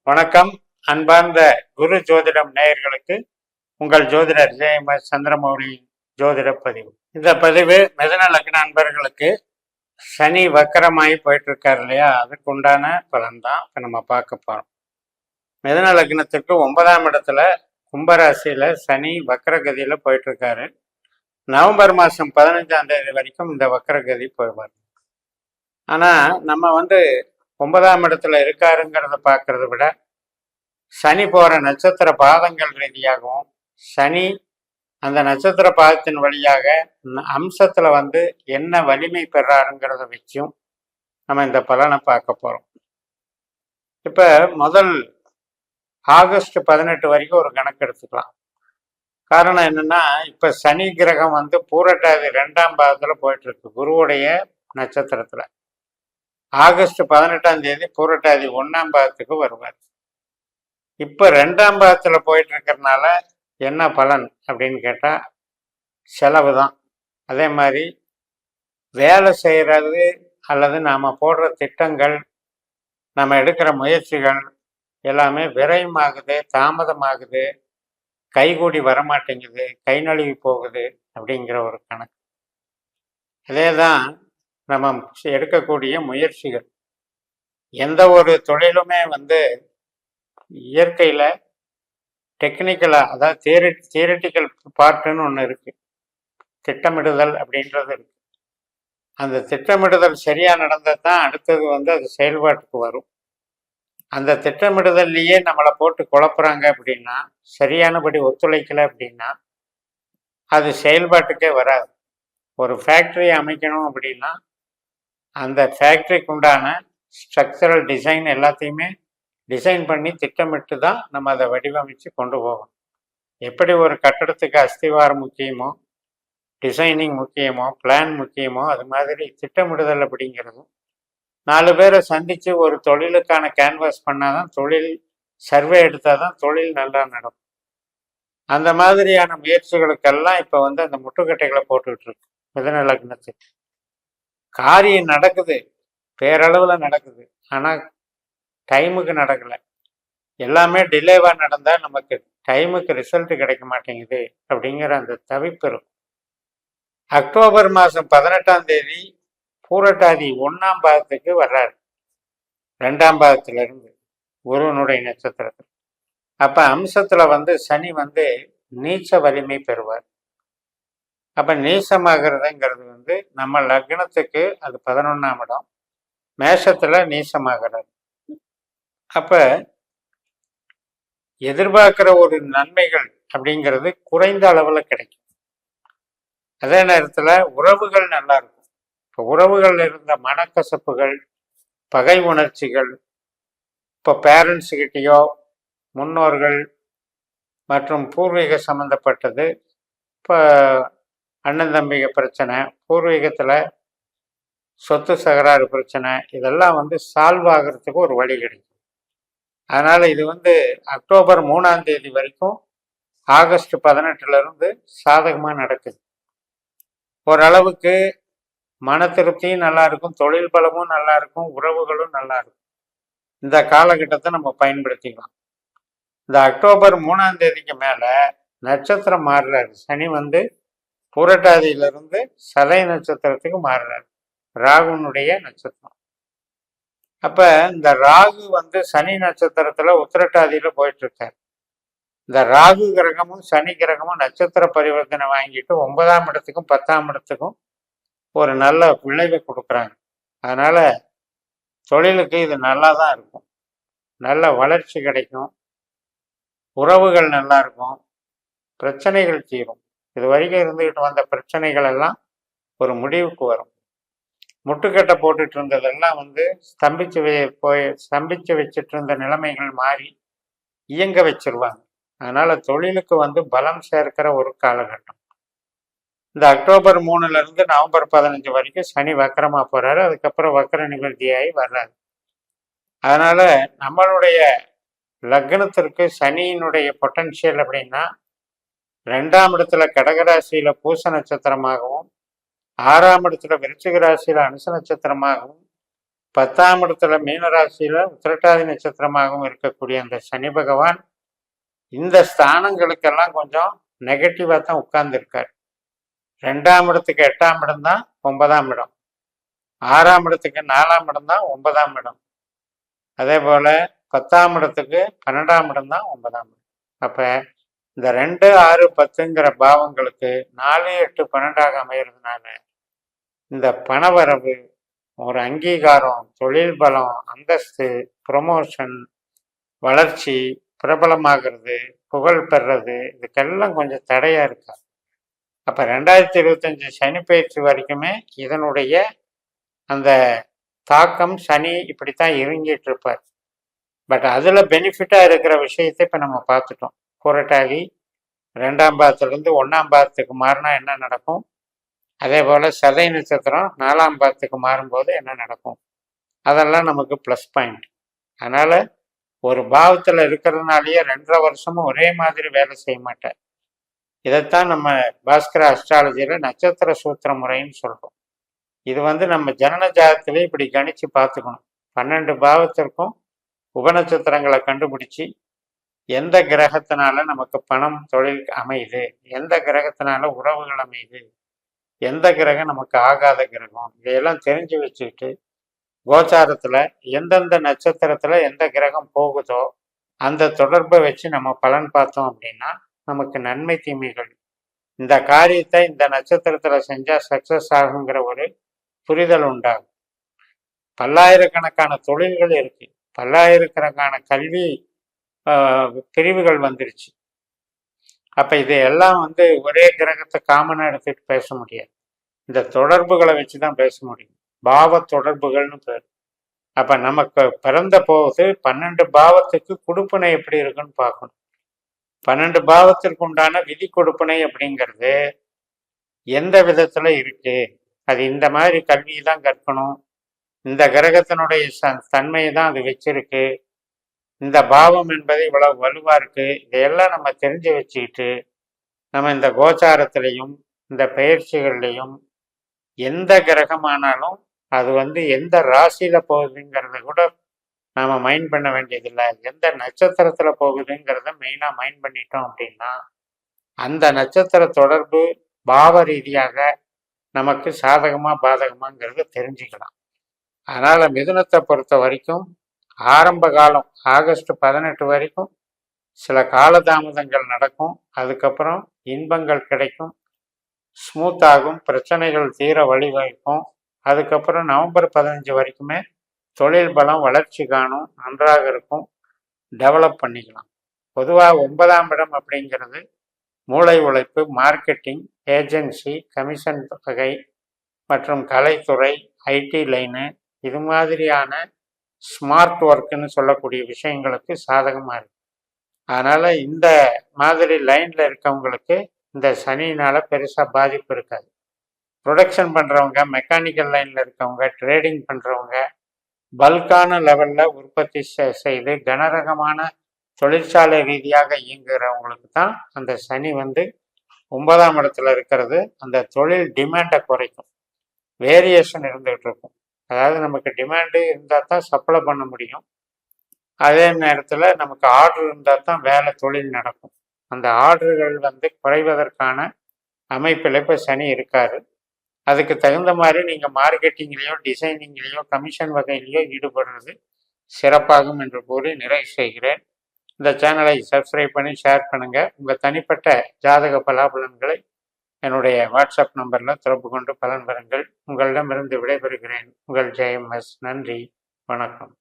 வணக்கம். அன்பார்ந்த குரு ஜோதிடம் நேயர்களுக்கு உங்கள் ஜோதிடர் ஜெயமஸ் சந்திரமௌலி ஜோதிட பதிவு. இந்த பதிவு மிதுன லக்ன அன்பர்களுக்கு சனி வக்கரமாகி போயிட்டு இருக்காரு இல்லையா, அதுக்கு உண்டான பலன் தான் இப்போ நம்ம பார்க்க போறோம். மிதுன லக்னத்துக்கு 9ஆம் இடத்துல கும்பராசியில சனி வக்கரகதியில போயிட்டு இருக்காரு. நவம்பர் மாதம் 15ஆம் தேதி வரைக்கும் இந்த வக்கரகதி போய்வார். ஆனா நம்ம 9ஆம் இடத்துல இருக்காருங்கிறத பார்க்கறத விட சனி போற நட்சத்திர பாதங்கள் ரீதியாகவும் சனி அந்த நட்சத்திர பாதத்தின் வழியாக அம்சத்துல என்ன வலிமை பெறாருங்கிறத வச்சும் நம்ம இந்த பலனை பார்க்க போறோம். இப்ப முதல் ஆகஸ்ட் 18 வரைக்கும் ஒரு கணக்கு எடுத்துக்கலாம். காரணம் என்னன்னா, இப்ப சனி கிரகம் பூரட்டாதி 2ஆம் பாதத்துல போயிட்டு இருக்கு, குருவுடைய நட்சத்திரத்துல. ஆகஸ்ட் 18ஆம் தேதி பூரட்டாதி 1ஆம் பாதத்துக்கு வருவார். இப்ப 2ஆம் பாதத்துல போயிட்டு இருக்கிறதுனால என்ன பலன் அப்படின்னு கேட்டா, செலவு தான். அதே மாதிரி வேலை செய்யறது அல்லது நாம போடுற திட்டங்கள், நம்ம எடுக்கிற முயற்சிகள் எல்லாமே விரயமாகுது, தாமதமாகுது, கைகூடி வரமாட்டேங்குது, கை நழுவி போகுது அப்படிங்கிற ஒரு கணக்கு. அதே தான் நம்ம எடுக்கக்கூடிய முயற்சிகள். எந்த ஒரு தொழிலுமே இயற்கையில டெக்னிக்கலா, அதாவது தியரிட்டிக்கல் பார்ட்டுன்னு ஒன்று இருக்கு, திட்டமிடுதல் அப்படின்றது இருக்கு. அந்த திட்டமிடுதல் சரியா நடந்தால் தான் அடுத்தது அது செயல்பாட்டுக்கு வரும். அந்த திட்டமிடுதல்லையே நம்மளை போட்டு குழப்புறாங்க அப்படின்னா, சரியானபடி ஒத்துழைக்கலை அப்படின்னா அது செயல்பாட்டுக்கே வராது. ஒரு ஃபேக்டரி அமைக்கணும் அப்படின்னா அந்த ஃபேக்டரிக்கு உண்டான ஸ்ட்ரக்சரல் டிசைன் எல்லாத்தையுமே டிசைன் பண்ணி திட்டமிட்டு தான் நம்ம அதை வடிவமைச்சு கொண்டு போகணும். எப்படி ஒரு கட்டடத்துக்கு அஸ்திவாரம் முக்கியமோ, டிசைனிங் முக்கியமோ, பிளான் முக்கியமோ, அது மாதிரி திட்டமிடுதல் அப்படிங்கிறதும் 4 பேரை சந்தித்து ஒரு தொழிலுக்கான கேன்வாஸ் பண்ணாதான், தொழில் சர்வே எடுத்தால் தான் தொழில் நல்லா நடக்கும். அந்த மாதிரியான முயற்சிகளுக்கெல்லாம் இப்போ அந்த முட்டுக்கட்டைகளை போட்டுக்கிட்டு இருக்கு மிதுன லக்னத்துக்கு. காரியம் நடக்குது, பேரளவில் நடக்குது, ஆனால் டைமுக்கு நடக்கலை. எல்லாமே டிலேவாக நடந்தால் நமக்கு டைமுக்கு ரிசல்ட் கிடைக்க மாட்டேங்குது அப்படிங்கிற அந்த தவிப்பு இருக்கும். அக்டோபர் மாதம் 18ஆம் தேதி பூரட்டாதி 1ஆம் பாதத்துக்கு வர்றாரு, 2ஆம் பாதத்திலிருந்து குருவனுடைய நட்சத்திரத்தில். அப்போ அம்சத்தில் சனி நீச்ச வலிமை பெறுவார். அப்போ நீசமாகிறதுங்கிறது நம்ம லக்னத்துக்கு அது 11ஆம் இடம், மேஷத்தில் நீசமாகிறது. அப்போ எதிர்பார்க்கிற ஒரு நன்மைகள் அப்படிங்கிறது குறைந்த அளவில் கிடைக்கும். அதே நேரத்தில் உறவுகள் நல்லா இருக்கும். இப்போ உறவுகள் இருந்த மனக்கசப்புகள், பகை உணர்ச்சிகள், இப்போ பேரண்ட்ஸுக்கிட்டேயோ, முன்னோர்கள் மற்றும் பூர்வீக சம்மந்தப்பட்டது, இப்போ அண்ணன் தம்பிக பிரச்சனை, பூர்வீகத்தில் சொத்து சகராறு பிரச்சனை, இதெல்லாம் சால்வ் ஆகிறதுக்கு ஒரு வழி கிடைக்கும். அதனால் இது அக்டோபர் 3ஆம் தேதி வரைக்கும் ஆகஸ்ட் 18லேருந்து சாதகமாக நடக்குது. ஓரளவுக்கு மன திருப்தியும் நல்லா இருக்கும், தொழில் பலமும் நல்லா இருக்கும், உறவுகளும் நல்லா இருக்கும். இந்த காலகட்டத்தை நம்ம பயன்படுத்திக்கலாம். இந்த அக்டோபர் 3ஆம் தேதிக்கு மேலே நட்சத்திரம் மாறுறாரு. சனி புரட்டாதியிலிருந்து சதய நட்சத்திரத்துக்கு மாறுறாரு, ராகுனுடைய நட்சத்திரம். அப்போ இந்த ராகு சனி நட்சத்திரத்தில் உத்திரட்டாதியில போயிட்டு இருக்காரு. இந்த ராகு கிரகமும் சனி கிரகமும் நட்சத்திர பரிவர்த்தனை வாங்கிட்டு 9ஆம் இடத்துக்கும் 10ஆம் இடத்துக்கும் ஒரு நல்ல விளைவை கொடுக்குறாங்க. அதனால தொழிலுக்கு இது நல்லா தான் இருக்கும், நல்ல வளர்ச்சி கிடைக்கும், உறவுகள் நல்லா இருக்கும், பிரச்சனைகள் தீரும். இது வரைக்கும் இருந்துகிட்டு வந்த பிரச்சனைகள் எல்லாம் ஒரு முடிவுக்கு வரும். முட்டுக்கட்டை போட்டுட்டு இருந்ததெல்லாம் ஸ்தம்பிச்சு வச்சுட்டு இருந்த நிலைமைகள் மாறி இயங்க வச்சிருவாங்க. அதனால தொழிலுக்கு பலம் சேர்க்கிற ஒரு காலகட்டம். இந்த அக்டோபர் 3லேருந்து நவம்பர் 15 வரைக்கும் சனி வக்கரமா போறாரு. அதுக்கப்புறம் வக்கர நிவர்த்தியாகி வர்றாரு. அதனால நம்மளுடைய லக்னத்திற்கு சனியினுடைய பொட்டன்ஷியல் அப்படின்னா, 2ஆம் இடத்துல கடகராசியில பூச நட்சத்திரமாகவும், 6ஆம் இடத்துல விருச்சிக ராசியில அனுச நட்சத்திரமாகவும், 10ஆம் இடத்துல மீனராசியில உத்திரட்டாதி நட்சத்திரமாகவும் இருக்கக்கூடிய அந்த சனி பகவான் இந்த ஸ்தானங்களுக்கெல்லாம் கொஞ்சம் நெகட்டிவா தான் உட்கார்ந்துருக்கார். 2ஆம் இடத்துக்கு 8ஆம் இடம் தான் 9ஆம் இடம், 6ஆம் இடத்துக்கு 4ஆம் இடம் தான் 9ஆம் இடம், அதே போல 10ஆம் இடத்துக்கு 12ஆம் இடம் தான் 9ஆம் இடம். அப்ப இந்த 2, 6, 10ங்கிற பாவங்களுக்கு 4, 8, 12ஆக அமைகிறதுனால இந்த பணவரவு, ஒரு அங்கீகாரம், தொழில் பலம், அந்தஸ்து, ப்ரொமோஷன், வளர்ச்சி, பிரபலமாகிறது, புகழ் பெறுறது, இதுக்கெல்லாம் கொஞ்சம் தடையா இருக்கா. அப்ப 2025 சனி பயிற்சி வரைக்குமே இதனுடைய அந்த தாக்கம் சனி இப்படித்தான் இறங்கிட்டு இருப்பார். பட் அதுல பெனிஃபிட்டா இருக்கிற விஷயத்தை இப்ப நம்ம பார்த்துட்டோம். புரட்டாதி 2ஆம் பாதத்திலிருந்து 1ஆம் பாதத்துக்கு மாறினா என்ன நடக்கும், அதே போல சதய நட்சத்திரம் 4ஆம் பாதத்துக்கு மாறும்போது என்ன நடக்கும், அதெல்லாம் நமக்கு ப்ளஸ் பாயிண்ட். அதனால ஒரு பாவத்துல இருக்கிறதுனாலயே 2.5 வருஷமும் ஒரே மாதிரி வேலை செய்ய மாட்டார். இதைத்தான் நம்ம பாஸ்கர அஸ்ட்ராலஜியில நட்சத்திர சூத்திர முறைன்னு சொல்றோம். இது நம்ம ஜனன ஜாதகத்திலே இப்படி கணிச்சு பார்த்துக்கணும். 12 பாவத்திற்கும் உபநட்சத்திரங்களை கண்டுபிடிச்சு எந்த கிரகத்தினால நமக்கு பணம் தொழில் அமையுது, எந்த கிரகத்தினால உறவுகள் அமையுது, எந்த கிரகம் நமக்கு ஆகாத கிரகம், இதையெல்லாம் தெரிஞ்சு வச்சுக்கிட்டு கோச்சாரத்துல எந்தெந்த நட்சத்திரத்துல எந்த கிரகம் போகுதோ அந்த தொடர்பை வச்சு நம்ம பலன் பார்த்தோம் அப்படின்னா நமக்கு நன்மை தீமைகள், இந்த காரியத்தை இந்த நட்சத்திரத்துல செஞ்சா சக்சஸ் ஆகுங்கிற ஒரு புரிதல் உண்டாகும். பல்லாயிரக்கணக்கான தொழில்கள் இருக்கு, பல்லாயிரக்கணக்கான கல்வி பிரிவுகள் வந்துருச்சு. அப்ப இதையெல்லாம் ஒரே கிரகத்தை காமனா எடுத்துட்டு பேச முடியாது. இந்த தொடர்புகளை வச்சுதான் பேச முடியும். பாவ தொடர்புகள்னு பேர். அப்ப நமக்கு பிறந்த போது 12 பாவத்துக்கு கொடுப்பனை எப்படி இருக்குன்னு பார்க்கணும். 12 பாவத்திற்கு உண்டான விதி கொடுப்பனை அப்படிங்கிறது எந்த விதத்துல இருக்கு, அது இந்த மாதிரி கல்வி தான் கற்கணும், இந்த கிரகத்தினுடைய தன்மையை தான் அது வச்சிருக்கு, இந்த பாவம் என்பது இவ்வளவு வலுவா இருக்கு, இதையெல்லாம் நம்ம தெரிஞ்சு வச்சுக்கிட்டு நம்ம இந்த கோச்சாரத்திலையும் இந்த பயிற்சிகள்லையும் எந்த கிரகமானாலும் அது எந்த ராசியில போகுதுங்கிறத கூட நாம மைண்ட் பண்ண வேண்டியதில்லை. எந்த நட்சத்திரத்துல போகுதுங்கிறத மெயினா மைண்ட் பண்ணிட்டோம் அப்படின்னா அந்த நட்சத்திர தொடர்பு பாவ ரீதியாக நமக்கு சாதகமா பாதகமாங்கிறத தெரிஞ்சுக்கலாம். அதனால மிதுனத்தை பொறுத்த வரைக்கும் ஆரம்ப காலம் ஆகஸ்ட் 18 வரைக்கும் சில காலதாமதங்கள் நடக்கும். அதுக்கப்புறம் இன்பங்கள் கிடைக்கும், ஸ்மூத் ஆகும், பிரச்சனைகள் தீர வழிவகுக்கும். அதுக்கப்புறம் நவம்பர் 15 வரைக்குமே தொழில் பலம் வளர்ச்சி காணும், நன்றாக இருக்கும், டெவலப் பண்ணிக்கலாம். பொதுவாக 9ஆம் இடம் அப்படிங்கிறது மூளை உழைப்பு, மார்க்கெட்டிங், ஏஜென்சி, கமிஷன் தொகை மற்றும் கலைத்துறை, ஐடி லைனு, இது மாதிரியான ஸ்மார்ட் ஒர்க்குன்னு சொல்லக்கூடிய விஷயங்களுக்கு சாதகமாக இருக்கு. அதனால இந்த மாதிரி லைன்ல இருக்கவங்களுக்கு இந்த சனியினால பெருசா பாதிப்பு இருக்காது. ப்ரொடக்ஷன் பண்றவங்க, மெக்கானிக்கல் லைன்ல இருக்கவங்க, ட்ரேடிங் பண்றவங்க, பல்கான லெவல்ல உற்பத்தி செய்து கனரகமான தொழிற்சாலை ரீதியாக இயங்குகிறவங்களுக்கு தான் அந்த சனி 9ஆம் இடத்துல இருக்கிறது அந்த தொழில் டிமாண்டை குறைக்கும். வேரியேஷன் இருந்துகிட்டு இருக்கும். அதாவது நமக்கு டிமாண்டு இருந்தால் தான் சப்ளை பண்ண முடியும், அதே நேரத்தில் நமக்கு ஆர்டர் இருந்தால் தான் வேலை தொழில் நடக்கும். அந்த ஆர்டர்கள் குறைவதற்கான அமைப்பில் இப்போ சனி இருக்காரு. அதுக்கு தகுந்த மாதிரி நீங்கள் மார்க்கெட்டிங்லேயோ டிசைனிங்லேயோ கமிஷன் வகையிலையோ ஈடுபடுறது சிறப்பாகும் என்று கூறி நிறைவு செய்கிறேன். இந்த சேனலை சப்ஸ்கிரைப் பண்ணி ஷேர் பண்ணுங்கள். உங்கள் தனிப்பட்ட ஜாதக பலாபலன்களை என்னுடைய வாட்ஸ்அப் நம்பரில் தொடர்பு கொண்டு பலன் பெறுங்கள். உங்களிடமிருந்து விடைபெறுகிறேன். உங்கள் ஜெயம் எஸ். நன்றி, வணக்கம்.